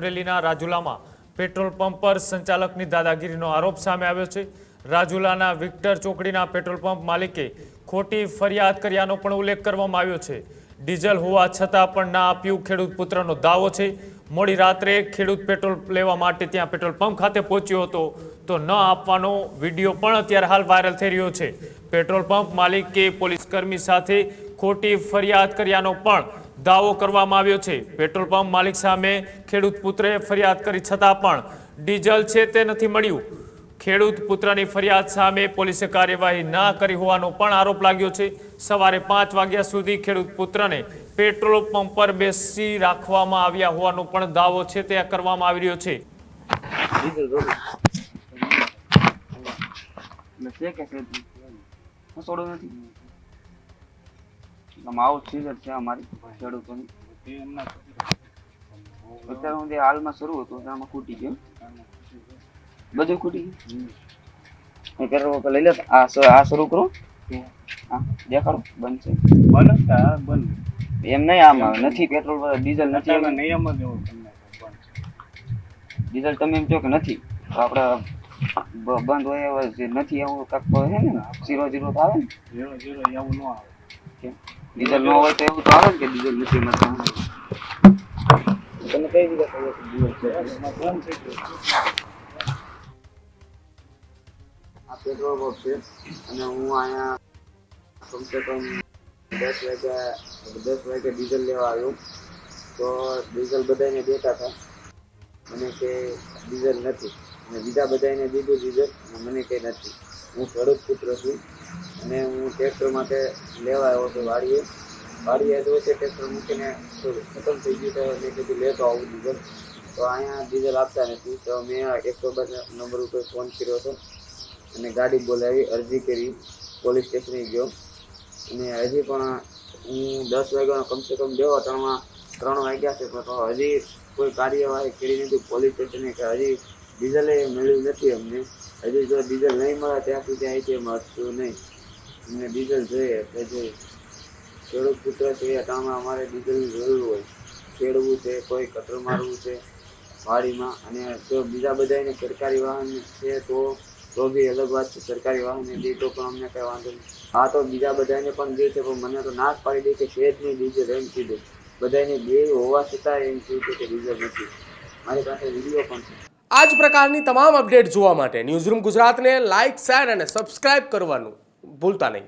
અમરેલીના રાજુલામાં petrol pump પર સંચાલકની દાદાગીરીનો આરોપ સામે આવ્યો છે। રાજુલાના વિક્ટર ચોકડીના પેટ્રોલ પંપ માલિકે ખોટી ફરિયાદ કર્યાનો પણ ઉલ્લેખ કરવામાં આવ્યો છે। ડીઝલ હોવા છતાં પણ ના આપ્યું ખેડૂત પુત્રનો દાવો છે। મોડી રાત્રે ખેડૂત પેટ્રોલ લેવા માટે ત્યાં પેટ્રોલ પંપ ખાતે પહોંચ્યો હતો તો ન આપવાનો વિડીયો પણ અત્યારે હાલ વાયરલ થઈ રહ્યો છે। પેટ્રોલ પંપ માલિકે પોલીસ કર્મી સાથે ખોટી ફરિયાદ કર્યાનો પણ દાવો કરવામાં આવ્યો છે। પેટ્રોલ પંપ માલિક સામે ખેડૂત પુત્રએ ફરિયાદ કરી છતાં પણ ડીઝલ છે તે નથી મળ્યું। ખેડૂત પુત્રની ફરિયાદ સામે પોલીસે કાર્યવાહી ના કરી હોવાનો પણ આરોપ લાગ્યો છે। સવારે 5 વાગ્યા સુધી ખેડૂત પુત્રને પેટ્રોલ પંપ પર બેસી રાખવામાં આવ્યા હોવાનો પણ દાવો છે તે કરવામાં આવી રહ્યો છે। हाल में शुरू होता खूटी गयो बधु खूटी गयो ले आ शुरू करो देखाड़ो बंद छे एम नहीं आम नहीं पेट्रोल डीजल नहीं नियम डीजल तमे एम कहो कि नहीं तो आपणे बंद होय नहीं एवं काक है ने 00 तो आवे ने 00 एवं न आवे डीजल न होय तो एवं तो आवे के डीजल नहीं मतलब તમે કઈ રીતે આ પેટ્રોલ પંપ છે અને હું અહીંયા કમસે કમ 10 વાગે ડીઝલ લેવા આવ્યો તો ડીઝલ બધાને દેતા હતા મને કે ડીઝલ નથી અને બીજા બધાને દીધું ડીઝલ અને મને કંઈ નથી। હું ખેડૂત પુત્ર છું અને હું ટ્રેક્ટર માટે લેવા આવ્યો હતો વાડીએ તો વચ્ચે ટ્રેક્ટર મૂકીને ખતમ થઈ ગયું તો મેં કીધું લેતો આવું ડીઝલ તો અહીંયા ડીઝલ આપતા નથી તો મેં 112 નંબર ઉપર ફોન કર્યો હતો અને ગાડી બોલાવી અરજી કરી પોલીસ સ્ટેશને ગયો અને હજી પણ હું 10 વાગ્યાનો કમસે કમ દેવો 3 વાગ્યા છે પણ હજી કોઈ કાર્યવાહી કરી નથી પોલીસ સ્ટેશને કે હજી ડીઝલે મળ્યું નથી અમને। હજી જો ડીઝલ નહીં મળે ત્યાં સુધી અહીંથી મળશું નહીં અમને ડીઝલ જોઈએ એટલે જોઈએ ખેડૂત પુત્ર છે ટાણમાં અમારે ડીઝલની જરૂર હોય ખેડવું છે કોઈ કટર મારવું છે વાડીમાં અને જો બીજા બધાને સરકારી વાહન છે તો બી અલગ વાત છે સરકારી વાહનને દે તો પણ અમને કંઈ વાંધો નહીં। હા તો બીજા બધાને પણ દે છે પણ મને તો ના જ પાડી દે કે છે જ નહીં ડીઝલ એમ કીધું બધાને બે હોવા છતાં એમ કીધું કે ડીઝલ નથી। મારી પાસે વિડીયો પણ છે। આ જ પ્રકારની તમામ અપડેટ જોવા માટે ન્યૂઝરૂમ ગુજરાતને લાઇક શેર અને સબસ્ક્રાઇબ કરવાનું ભૂલતા નહીં।